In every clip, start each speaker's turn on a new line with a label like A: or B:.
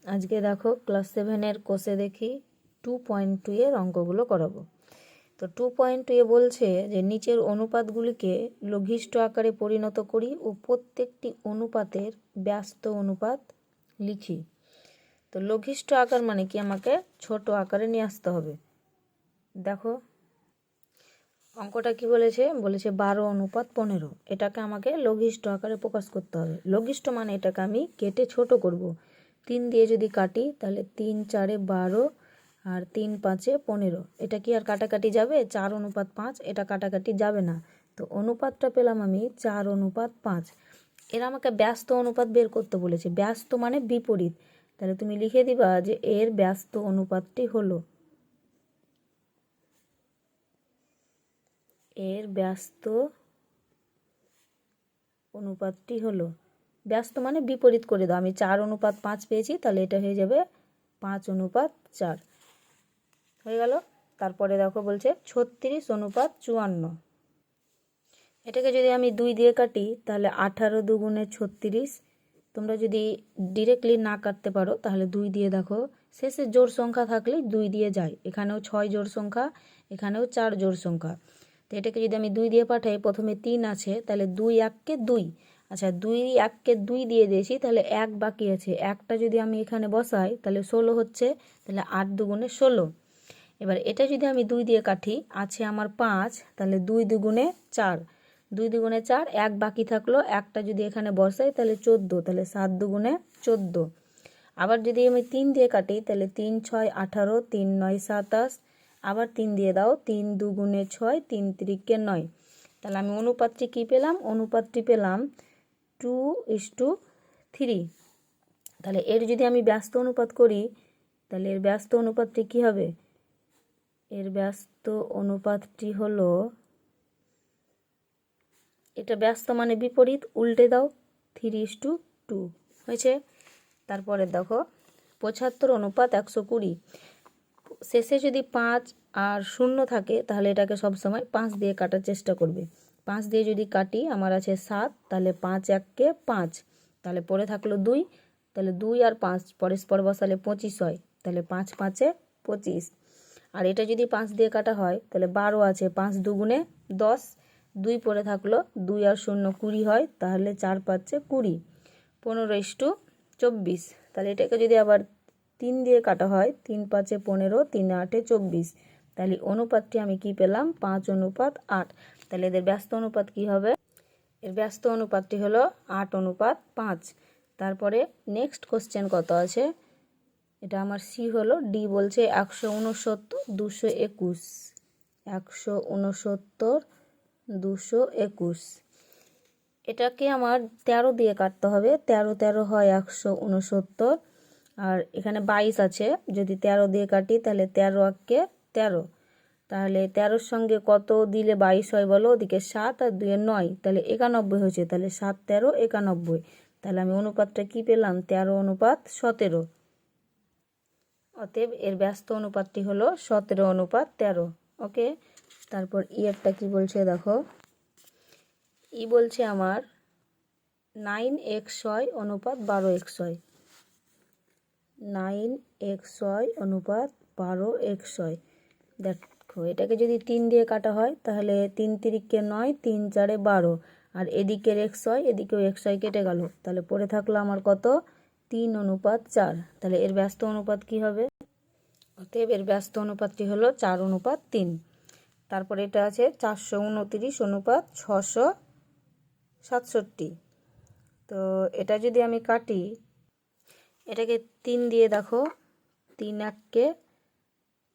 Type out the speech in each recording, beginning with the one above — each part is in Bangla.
A: আজকে দেখো ক্লাস 7-এর কোষে দেখি 2.2 এর অঙ্কগুলো করাবো। তো 2.2 বলছে যে নিচের অনুপাতগুলিকে লঘিষ্ঠ আকারে পরিণত করি ও প্রত্যেকটি অনুপাতের ব্যস্ত অনুপাত লিখি। তো লঘিষ্ঠ আকার মানে কি, আমাকে ছোট আকারে নিয়ে আসতে হবে। দেখো অঙ্কটা কি বলেছে, 12:15। এটাকে আমাকে লঘিষ্ঠ আকারে প্রকাশ করতে হবে। লঘিষ্ঠ মানে এটাকে আমি কেটে ছোট করব। 3 দিয়ে যদি কাটি তাহলে 3 4 12 আর 3 5 15। এটা কি আর কাটাকাটি যাবে? 4:5, এটা কাটাকাটি যাবে না। তো অনুপাতটা পেলাম আমি 4:5। এর আমাকে ব্যস্ত অনুপাত বের করতে বলেছে। ব্যস্ত মানে বিপরীত। তাহলে তুমি লিখে দিবা যে এর ব্যস্ত অনুপাতটি হলো, এর ব্যস্ত অনুপাতটি হলো, ব্যস্ত মানে বিপরীত করে দাও। আমি 4:5 পেয়েছি, তাহলে এটা হয়ে যাবে 5:4 হয়ে গেল। তারপরে দেখো বলছে 36:54। এটাকে যদি আমি 2 দিয়ে কাটি তাহলে 18 2 36। তোমরা যদি ডিরেক্টলি না কাটতে পারো তাহলে 2 দিয়ে দেখো, শেষে জোড় সংখ্যা থাকলেই 2 দিয়ে যায়। এখানেও 6 জোড় সংখ্যা, এখানেও 4 জোড় সংখ্যা। তো এটাকে যদি আমি 2 দিয়ে পাঠাই, প্রথমে 3 আছে, তাহলে 2 1 2। আচ্ছা, 2 1 2 দিয়ে দিয়েছি, তাহলে 1 বাকি আছে। একটা যদি আমি এখানে বসাই তাহলে 16 হচ্ছে, তাহলে 8 2 16। এবার এটা যদি আমি 2 দিয়ে কাটি, আছে আমার 5, তাহলে 2 2 4। 2 2 4, 1 বাকি থাকলো, একটা যদি এখানে বসাই তাহলে 14, তাহলে 7 2 14। আবার যদি আমি 3 দিয়ে কাটি তাহলে 3 6 18, 3 9 27। আবার 3 দিয়ে দাও, 3 2 6, 3 3 9। তাহলে আমি অনুপাতটি কী পেলাম? অনুপাতটি পেলাম 2:3। তাহলে এর যদি আমি ব্যস্ত অনুপাত করি তাহলে এর ব্যস্ত অনুপাতটি কী হবে? এর ব্যস্ত অনুপাতটি হলো, এটা ব্যস্ত মানে বিপরীত, উল্টে দাও, 3:2 হয়েছে। তারপরে দেখো 75:120। শেষে যদি 5 আর 0 থাকে তাহলে এটাকে সবসময় 5 দিয়ে কাটার চেষ্টা করবে। 5 দিয়ে যদি কাটি, আমার আছে 7, তাহলে 5 1 5, তাহলে পরে থাকলো 2, তাহলে 2 আর 5 পরস্পর বসালে 25 হয়, তাহলে 5 5 25। আর এটা যদি 5 দিয়ে কাটা হয় তাহলে 12 আছে, 5 2 10, 2 পরে থাকলো, 2 আর 0 20 হয়, তাহলে 4 5 20, 15:24। তাহলে এটাকে যদি আবার 3 দিয়ে কাটা হয়, 3 5 15, 3 8 24। তাহলে অনুপাতটি আমি কি পেলাম? 5:8। তাহলে এদের ব্যস্ত অনুপাত কি হবে? এর ব্যস্ত অনুপাতটি হলো 8:5। তারপরে নেক্সট কোশ্চেন কত আছে, এটা আমার সি হলো। ডি বলছে 169 221। 169 221। এটাকে আমার 13 দিয়ে কাটতে হবে। 13 13 হয় 169, আর এখানে 22 আছে, যদি 13 দিয়ে কাটি তাহলে 13 1 13। তাহলে 13-র সঙ্গে কত দিলে 22 হয় বলো? ওদিকে 7 আর 2 9, তাহলে 91 হয়েছে। তাহলে 7 13 91। তাহলে আমি অনুপাতটা কি পেলাম? 13:17। অতএব এর ব্যস্ত অনুপাতটি হলো 17:13। ওকে। তারপর ইয়েরটা কি বলছে দেখো। ই বলছে আমার 9xy:12xy। 9xy:12xy। দেখো এটাকে যদি 3 দিয়ে কাটা হয় তাহলে 3 3 9, 3 4 12। আর এদিকের xy, এদিকেও xy কেটে গেল, তাহলে পড়ে থাকলো আমার কত? 3:4। তাহলে এর ব্যস্ত অনুপাত কি হবে? অতএব এর ব্যস্ত অনুপাতটি হলো 4:3। তারপরে এটা আছে 429:667। তো এটা যদি আমি কাটি, এটাকে 3 দিয়ে দেখো, 3 1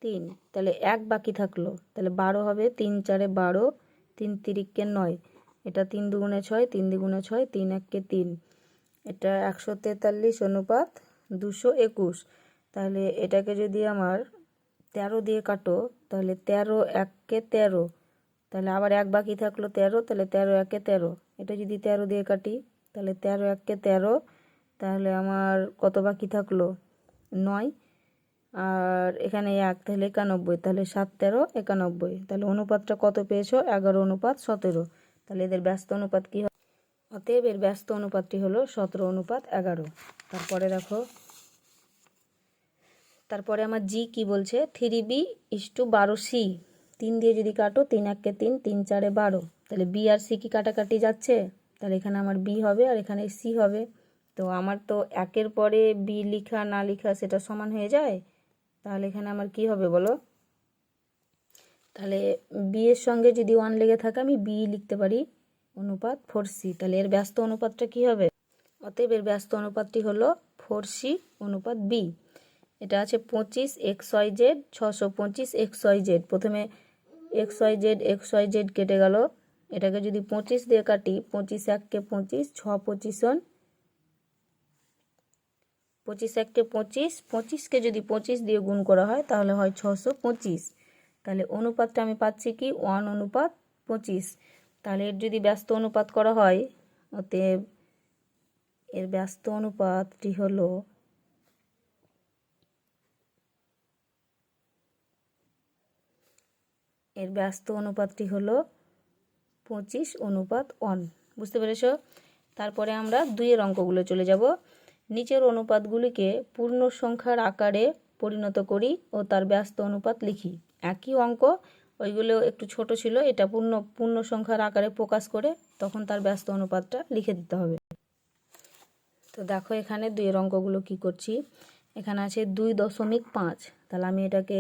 A: 3, তাহলে 1 বাকি থাকলো, তাহলে 12 হবে, 3 4 12, 3 3 9। এটা 3 2 6, 3 2 6, 3 1 3। এটা 143:221। তাহলে এটাকে যদি আমার 13 দিয়ে কাটো তাহলে 13 1 13, তাহলে আবার 1 বাকি থাকলো 13, তাহলে 13 1 13। এটা যদি 13 দিয়ে কাটি তাহলে 13 1 13, তাহলে আমার কত বাকি থাকলো? 9। আর এখানে 1, তাহলে 91, তাহলে 7 13 91। তাহলে অনুপাতটা কত পেয়েছো? 11:17। তাহলে এদের ব্যস্ত অনুপাত কি হবে? অতএব এর ব্যস্ত অনুপাতটি হলো 17:11। তারপরে দেখো তারপরে আমার জি কি বলছে 3b/12c, 3 দিয়ে যদি কাটো 3 1 3, 3 4 12, তাহলে বি আর সি কি কাটাকাটি যাচ্ছে, তাহলে এখানে আমার বি হবে আর এখানে সি হবে। তো আমার তো একের পরে বি লেখা না লেখা সেটা সমান হয়ে যায়, তাহলে এখানে আমার কি হবে বলো, তাহলে বি এর সঙ্গে যদি 1 লেগে থাকে আমি বি লিখতে পারি অনুপাত 4c, তাহলে এর ব্যস্ত অনুপাতটা কি হবে, অতএব এর ব্যস্ত অনুপাতটি হলো 4c/বি। এটা আছে 25xyz 625xyz, প্রথমে xyz xyz কেটে গেল, এটাকে যদি 25 দিয়ে কাটি 25 1 25, 6 25 25 1 25, 25কে যদি 25 দিয়ে গুণ করা হয় তাহলে হয় 625, তাহলে অনুপাতটা আমি পাচ্ছি কি 1:25। তাহলে এর যদি ব্যস্ত অনুপাত করা হয়, অতএব এর ব্যস্ত অনুপাতটি হলো এর ব্যস্ত অনুপাতটি হলো 25:1। বুঝতে পেরেছ? তারপরে আমরা 2-এর অঙ্কগুলো চলে যাব। নিচের অনুপাতগুলিকে পূর্ণ সংখ্যার আকারে পরিণত করি ও তার ব্যস্ত অনুপাত লিখি। একই অঙ্ক, ওইগুলো একটু ছোট ছিল, এটা পূর্ণ সংখ্যার আকারে প্রকাশ করে তখন তার ব্যস্ত অনুপাতটা লিখে দিতে হবে। তো দেখো এখানে 2-এর অঙ্কগুলো কি করছি। এখানে আছে 2.5, তাহলে আমি এটাকে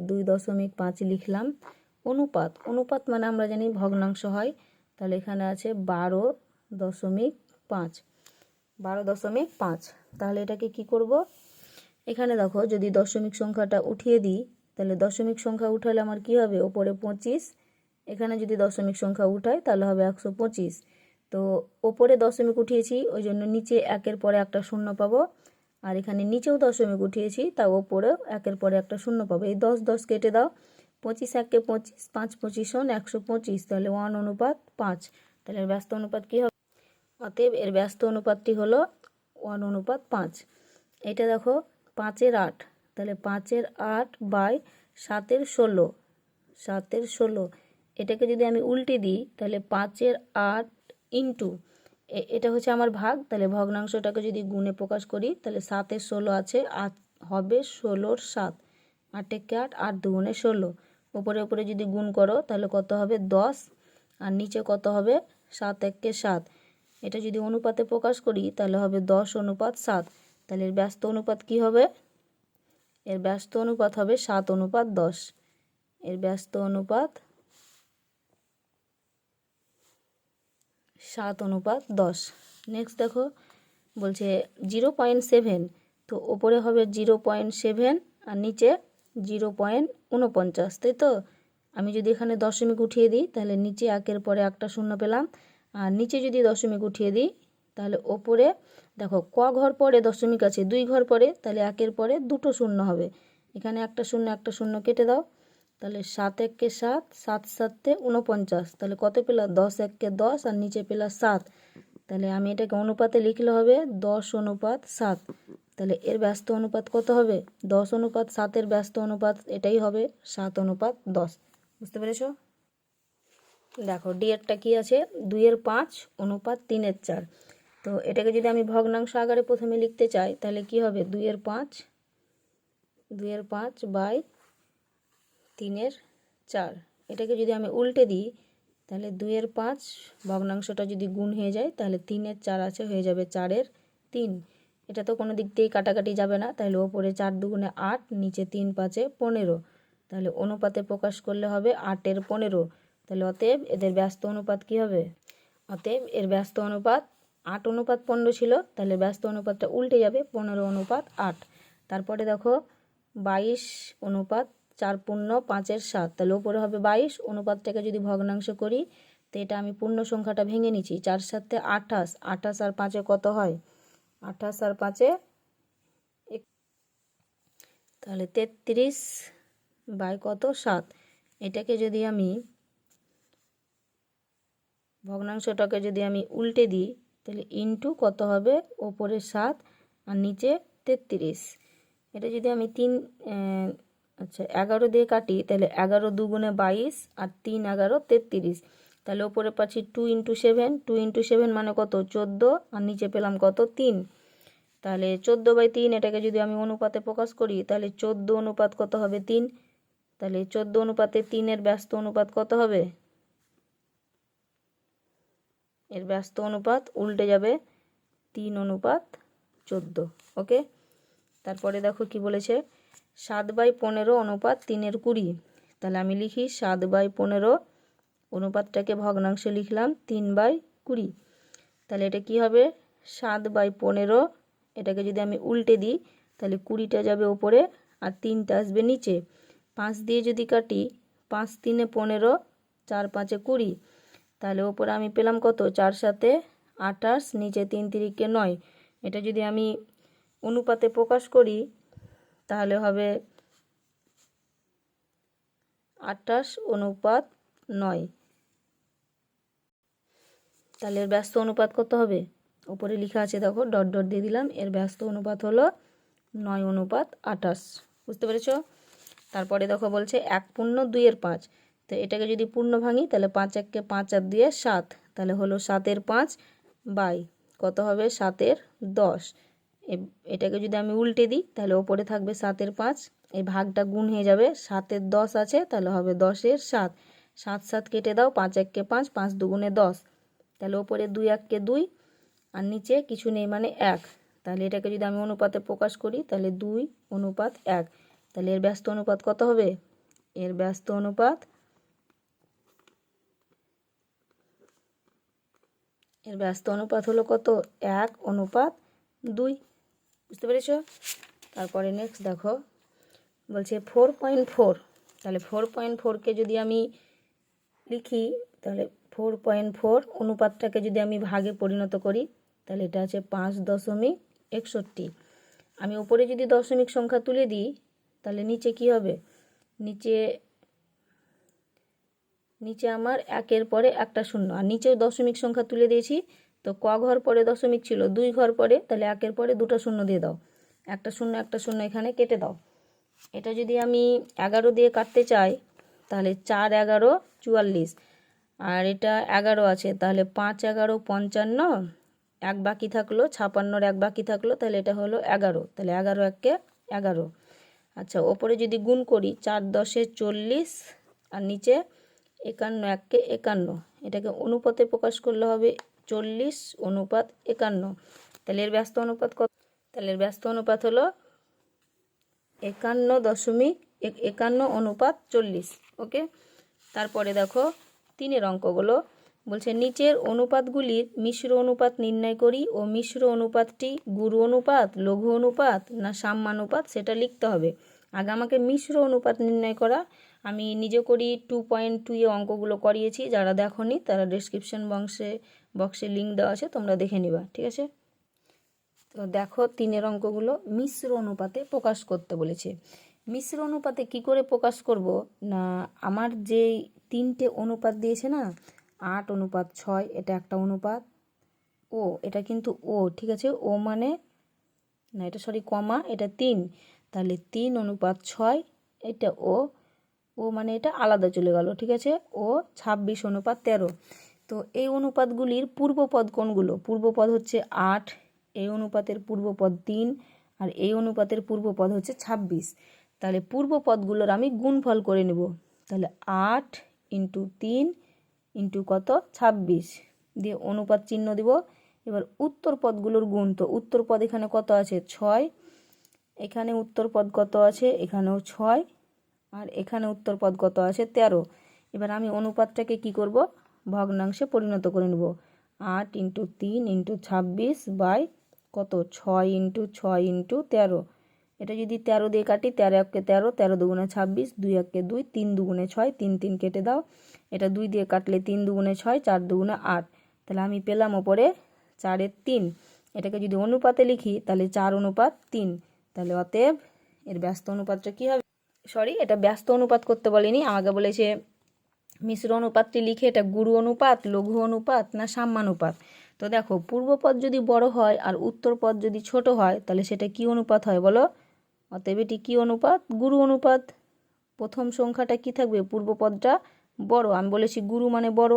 A: 2.5 লিখলাম। অনুপাত, অনুপাত মানে আমরা জানি ভগ্নাংশ হয়, তাহলে এখানে আছে 12.5, 12.5। তাহলে এটাকে কি করব, এখানে দেখো যদি দশমিক সংখ্যাটা উঠিয়ে দিই, তাহলে দশমিক সংখ্যা উঠালে আমার কি হবে, ওপরে 25, এখানে যদি দশমিক সংখ্যা উঠাই তাহলে হবে 125। তো ওপরে দশমিক উঠিয়েছি ওই জন্য নিচে একের পরে একটা শূন্য পাবো, আর এখানে নিচেও দশমিক উঠিয়েছি তা ওপরেও একের পরে একটা শূন্য পাবো। এই 10 10 কেটে দাও, 25 1 25, 5 25 125, তাহলে 1:5। তাহলে এর ব্যস্ত অনুপাত কি হবে, অতএব এর ব্যস্ত অনুপাতটি হলো 1:5। এটা দেখো 5-এর 8, তাহলে 5-এর 8 বাই 7-এর 16, 7-এর 16, এটাকে যদি আমি উল্টে দিই তাহলে 5-এর 8 ইন্টু, এটা হচ্ছে আমার ভাগ, তাহলে ভগ্নাংশটাকে যদি গুণে প্রকাশ করি তাহলে 7-এর 16 আছে, 8 হবে 16-র 7, 8 একে 8, 8 দুগুণে 16, উপরে উপরে যদি গুণ করো তাহলে কত হবে 10, আর নিচে কত হবে 7 একে 7, এটা যদি অনুপাতে প্রকাশ করি তাহলে হবে 10:7। তাহলে এর ব্যস্ত অনুপাত কি হবে, এর ব্যস্ত অনুপাত হবে 7:10, এর ব্যস্ত অনুপাত 7:10। নেক্সট দেখো বলছে 0.7, তো ওপরে হবে 0.7 আর নিচে 0.49, তাই তো। আমি যদি এখানে দশমিক উঠিয়ে দিই তাহলে নিচে একের পরে একটা শূন্য পেলাম, আর নিচে যদি দশমিক উঠিয়ে দিই তাহলে ওপরে দেখো ক ঘর পরে দশমিক আছে, 2 ঘর পরে, তাহলে একের পরে দুটো শূন্য হবে, এখানে একটা শূন্য কেটে দাও, তাহলে 7 একে 7, 7 7 49, তাহলে কত পেলাম 10 একে 10 আর নিচে পেলাম 7, তাহলে আমি এটাকে অনুপাতে লিখলে হবে 10:7। তাহলে এর ব্যস্ত অনুপাত কত হবে, 10:7-এর ব্যস্ত অনুপাত এটাই হবে 7:10। বুঝতে পেরেছ? দেখো ডি-এরটা কি আছে, 2/5/3/4, তো এটাকে যদি আমি ভগ্নাংশ আকারে প্রথমে লিখতে চাই তাহলে কি হবে 2/5 বাই 3/4, এটাকে যদি আমি উল্টে দিই তাহলে 2/5 ভগ্নাংশটা যদি গুণ হয়ে যায় তাহলে 3/4 আছে, হয়ে যাবে 4/3। এটা তো কোনো দিক দিয়েই কাটাকাটি যাবে না, তাহলে ওপরে 4 দুগুণে 8, নিচে 3 5 15, তাহলে অনুপাতে প্রকাশ করলে হবে 8/15। তাহলে অতএব এদের ব্যস্ত অনুপাত কি হবে, অতএব এর ব্যস্ত অনুপাত 8:15 ছিল, তাহলে ব্যস্ত অনুপাতটা উল্টে যাবে 15:8। তারপরে দেখো 22:4৫/7, তাহলে ওপরে হবে 22, অনুপাতটাকে যদি ভগ্নাংশ করি তো এটা আমি পূর্ণ সংখ্যাটা ভেঙে নিচ্ছি, 4 7 28, 28 আর 5 কত হয়, 28 আর 5 তাহলে 33 বাই কত 7, এটাকে যদি আমি ভগ্নাংশটাকে যদি আমি উল্টে দিই তাহলে ইন্টু কত হবে, ওপরে 7 আর নিচে 33, এটা যদি আমি 11 দিয়ে কাটি তাহলে 11 দুগুণে 22 আর 3 11 33, তাহলে ওপরে পাচ্ছি 2 × 7, 2 × 7 মানে কত 14, আর নিচে পেলাম কত 3, তাহলে 14/3, এটাকে যদি আমি অনুপাতে প্রকাশ করি তাহলে 14 অনুপাত কত হবে 3। তাহলে 14 অনুপাতে 3 ব্যস্ত অনুপাত কত হবে? এর ব্যস্ত অনুপাত উল্টে যাবে 3:14। ওকে, তারপরে দেখো কি বলেছে, 7/15 অনুপাত 3/20। তাহলে আমি লিখি 7/15 অনুপাতটাকে ভগ্নাংশে লিখলাম 3/20। তাহলে এটা কি হবে 7/15, এটাকে যদি আমি উল্টে দিই তাহলে 20টা যাবে উপরে আর 3টা আসবে নিচে। 5 দিয়ে যদি কাটি 5 3 15, 4 5 20, তাহলে ওপরে আমি পেলাম কত 4 7 28, নিচে 3 3 9। এটা যদি আমি অনুপাতে প্রকাশ করি তাহলে হবে 28:9। তাহলে এর ব্যস্ত অনুপাত কত হবে? উপরে লেখা আছে দেখো, ডট ডট দিয়ে দিলাম। এর ব্যস্ত অনুপাত হলো 9:28। বুঝতে পেরেছো? তারপরে দেখো বলছে 1/2/5। তো এটাকে যদি পূর্ণ ভাঙি তাহলে 5 1 5 আর 2 7, তাহলে হলো 7/5 বাই কত হবে 7/10। এটাকে যদি আমি উল্টে দিই তাহলে ওপরে থাকবে 7/5, এই ভাগটা গুণ হয়ে যাবে, 7/10 আছে তাহলে হবে 10/7। 7 7 কেটে দাও, 5 1 5, 5 2 10। তাহলে ওপরে 2 1 2 আর নিচে কিছু নেই মানে 1। তাহলে এটাকে যদি আমি অনুপাতে প্রকাশ করি তাহলে 2:1। তাহলে এর ব্যস্ত অনুপাত কত হবে? এর ব্যস্ত অনুপাত হলো কত 1:2। বুঝতে পেরেছো? তারপরে নেক্সট দেখো বলছে 4.4। তাহলে 4.4কে যদি আমি লিখি তাহলে 4.4 অনুপাতটাকে যদি আমি ভাগে পরিণত করি তাহলে এটা আছে 5.61। আমি উপরে যদি দশমিক সংখ্যা তুলে দিই তাহলে নিচে কি হবে? নিচে আমার 1-এর পরে একটা শূন্য, আর নিচেও দশমিক সংখ্যা তুলে দিয়েছি। তো ক ঘর পরে দশমিক ছিল 2 ঘর পরে, তাহলে 1-এর পরে 2টা শূন্য দিয়ে দাও, একটা শূন্য এখানে কেটে দাও। এটা যদি আমি 11 দিয়ে কাটতে চাই তাহলে 4 11 44, আর এটা 11 আছে তাহলে 5 11 55, এক বাকি থাকলো 56, এক বাকি থাকলো, তাহলে এটা হলো 11। তাহলে 11 1 11। আচ্ছা, ওপরে যদি গুণ করি 4 10 40 আর নিচে 51 1 51, এটাকে অনুপাতে প্রকাশ করলে হবে 40:51। তাহলে এর ব্যস্ত অনুপাত কত? তাহলে এর ব্যস্ত অনুপাত হলো 51:40। ওকে, তারপরে দেখো 3-এর অঙ্কগুলো বলছে নিচের অনুপাতগুলির মিশ্র অনুপাত নির্ণয় করি ও মিশ্র অনুপাতটি গুরু অনুপাত, লঘু অনুপাত না সাম্যানুপাত সেটা লিখতে হবে। আগে আমাকে মিশ্র অনুপাত নির্ণয় করা, আমি নিজে করি 2.2 অঙ্কগুলো করিয়েছি। যারা দেখোনি তারা ডেসক্রিপশন বক্সে লিঙ্ক দেওয়া আছে, তোমরা দেখে নিবা। ঠিক আছে? তো দেখো 3-এর অঙ্কগুলো মিশ্র অনুপাতে প্রকাশ করতে বলেছে। মিশ্র অনুপাতে কি করে প্রকাশ করব না, আমার যে 3টে অনুপাত দিয়েছে না, 8:6, এটা একটা অনুপাত। এটা কিন্তু ঠিক আছে, মানে না, এটা সরি কমা, এটা 3, তাহলে 3:6, এটা মানে এটা আলাদা চলে গেল। ঠিক আছে, 26:13। তো এই অনুপাতগুলির পূর্বপদ কোনগুলো? পূর্বপদ হচ্ছে 8, এই অনুপাতের পূর্বপদ 3, আর এই অনুপাতের পূর্বপদ হচ্ছে 26। তাহলে পূর্বপদগুলোর আমি গুণফল করে নেব। তাহলে 8 × 3 × কত 26 দিয়ে অনুপাত চিহ্ন দিব। এবার উত্তর পদগুলোর গুণ, তো উত্তর পদ এখানে কত আছে 6, এখানে উত্তর পদ কত আছে এখানেও 6, আর এখানে উত্তর পদ কত আছে 13। এবার আমি অনুপাতটাকে কি করব? ভগ্নাংশে পরিণত করে নেব। 8 × 3 × 26 বাই কত 6 × 6 × 13। এটা যদি 13 দিয়ে কাটি 13 1 13, 13 2 26, 2 1 2, 3 2 6, 3 3 কেটে দাও। এটা 2 দিয়ে কাটলে 3 2 6, 4 2 8। তাহলে আমি পেলাম ওপরে 4/3। এটাকে যদি অনুপাতে লিখি তাহলে 4:3। তাহলে অতএব এর ব্যস্ত অনুপাতটা কী হবে? সরি, এটা ব্যস্ত অনুপাত করতে বলেনি, আমাকে বলেছে মিশ্র অনুপাতটি লিখে এটা গুরু অনুপাত, লঘু অনুপাত না সাম্যানুপাত। তো দেখো, পূর্বপদ যদি বড় হয় আর উত্তর পদ যদি ছোট হয় তাহলে সেটা কি অনুপাত হয় বলো? অতএব এটি কী অনুপাত? গুরু অনুপাত। প্রথম সংখ্যাটা কি থাকবে? পূর্বপদটা বড়, আমি বলেছি গুরু মানে বড়,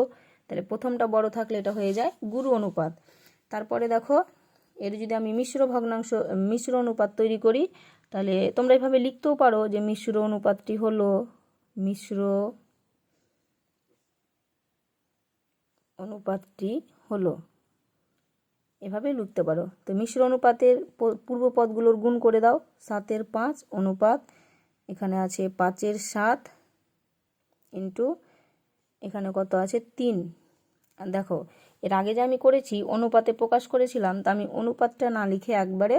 A: তাহলে প্রথমটা বড় থাকলে এটা হয়ে যায় গুরু অনুপাত। তারপরে দেখো এর যদি আমি মিশ্র অনুপাত তৈরি করি, তাহলে তোমরা এভাবে লিখতেও পারো যে মিশ্র অনুপাতটি হলো এভাবে লিখতে পারো। তো মিশ্র অনুপাতের পূর্ব পদগুলোর গুণ করে দাও। 7-এর 5 অনুপাত এখানে আছে 5-এর 7 ইন্টু এখানে কত আছে 3। আর দেখো এর আগে যে আমি করেছি অনুপাতে প্রকাশ করেছিলাম, তা আমি অনুপাতটা না লিখে একবারে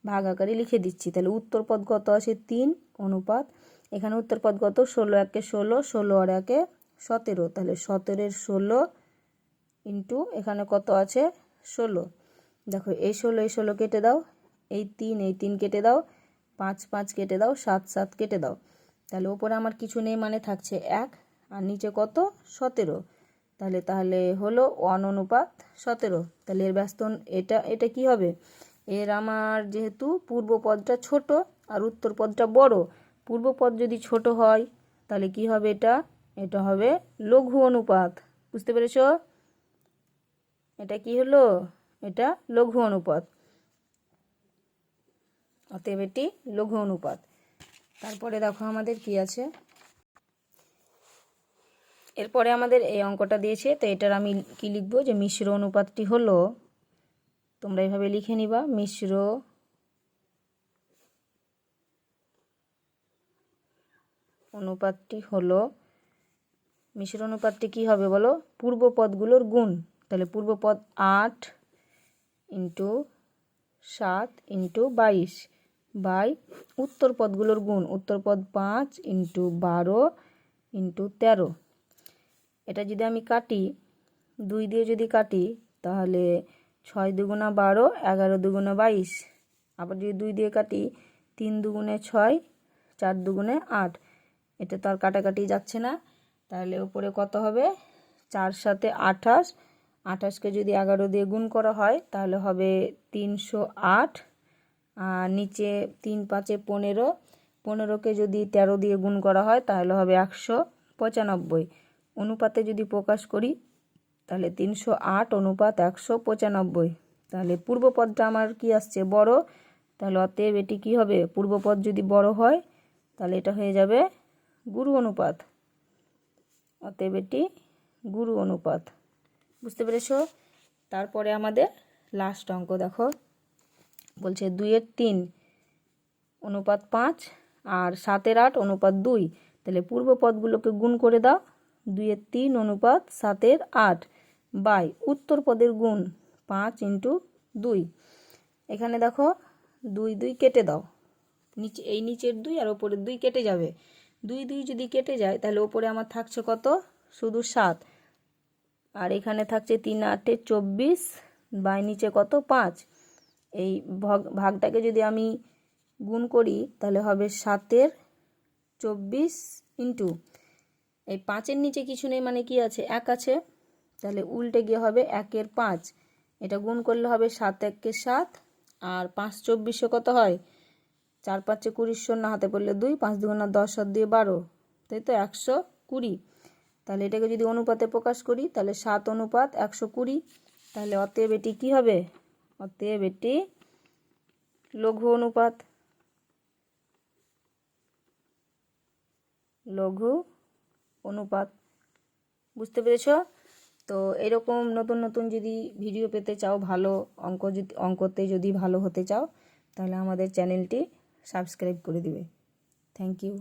A: ভাগ আকারে লিখে দিচ্ছি। তাহলে উত্তর পদ কত আছে 3 অনুপাত এখানে উত্তর পদ কত 16-একে 16, 16 আর 1-এ 17। তাহলে 17-এর 16 ইন্টু এখানে কত আছে 16। দেখো এই 16 কেটে দাও, এই 3 কেটে দাও, 5 5 কেটে দাও, 7 7 কেটে দাও। তাহলে ওপরে আমার কিছু নেই মানে থাকছে 1 আর নিচে কত 17। তাহলে হলো 1 অনুপাত 17। তাহলে এর ব্যস্ত এটা কি হবে, এর আমার যেহেতু পূর্ব পদটা ছোট আর উত্তর পদটা বড়, পূর্ব পদ যদি ছোট হয় তাহলে কি হবে, এটা হবে লঘু অনুপাত। বুঝতে পেরেছো? এটা কি হলো, এটা লঘু অনুপাত। অতএব এটি লঘু অনুপাত। তারপরে দেখো আমাদের কি আছে, এরপরে আমাদের এই অঙ্কটা দিয়েছে। তো এটার আমি কি লিখবো, যে মিশ্র অনুপাতটি হলো, তোমরা এইভাবে লিখে নিবা, মিশ্র অনুপাতটি কি হবে বলো, পূর্ব পদগুলোর গুণ। তাহলে পূর্ব পদ 8 ইন্টু 7 ইন্টু 22 বাই উত্তর পদগুলোর গুণ, উত্তর পদ 5 ইন্টু 12 ইন্টু 13। এটা যদি আমি কাটি 2 দিয়ে যদি কাটি তাহলে 6 দুগুণা 12, 11 দুগুণা 22। আবার যদি 2 দিয়ে কাটি 3 দুগুণে 6, 4 দুগুণে 8। এটা তো আর কাটাকাটি যাচ্ছে না। তাহলে উপরে কত হবে, 4 7 28, 28কে যদি 11 দিয়ে গুণ করা হয় তাহলে হবে 308। আর নিচে 3 5 15, 15কে যদি 13 দিয়ে গুণ করা হয় তাহলে হবে 195। অনুপাতে যদি প্রকাশ করি তাহলে 308 অনুপাত 195। তাহলে পূর্বপদটা আমার কি আসছে, বড়। তাহলে অতএব এটি কি হবে, পূর্বপদ যদি বড় হয় তাহলে এটা হয়ে যাবে গুরু অনুপাত। অতএব এটি গুরু অনুপাত। বুঝতে পেরেছো? তারপরে আমাদের লাস্ট অঙ্ক দেখো, বলছে 2-এর 3 অনুপাত 5 আর 7-এর 8 অনুপাত 2। তাহলে পূর্ব পদগুলোকে গুণ করে দাও। 2-এর 3 অনুপাত 7-এর 8 বাই উত্তর পদের গুণ 5 ইন্টু 2। এখানে দেখো 2 2 কেটে দাও, এই নিচের 2 আর ওপরের 2 কেটে যাবে। 2 2 যদি কেটে যায় তাহলে ওপরে আমার থাকছে কত, শুধু 7। আর এখানে থাকছে 3 8 24 বাই নিচে কত 5। এই ভাগটাকে যদি আমি গুণ করি তাহলে হবে 7-এর 24 ইন্টু এই 5-এর নিচে কিছু নেই মানে কি আছে, 1 আছে। তাহলে উল্টে গিয়ে হবে 1-এর 5। এটা গুণ করলে হবে 7 1-কে 7 আর 5 24 কত হয়, 4 5 20, শূন্য হাতে পড়লে 2, 5 দুগুণা 10 আর 2 12, তাই তো 120। তাহলে এটাকে যদি অনুপাতে প্রকাশ করি তাহলে 7 অনুপাত 120। তাহলে অতএব এটি কি হবে, অতএব এটি লঘু অনুপাত। লঘু অনুপাত। বুঝতে পেরেছ? তো এরকম নতুন নতুন যদি ভিডিও পেতে চাও, ভালো অঙ্কতে যদি ভালো হতে চাও, তাহলে আমাদের চ্যানেলটি সাবস্ক্রাইব করে দিবে। Thank you.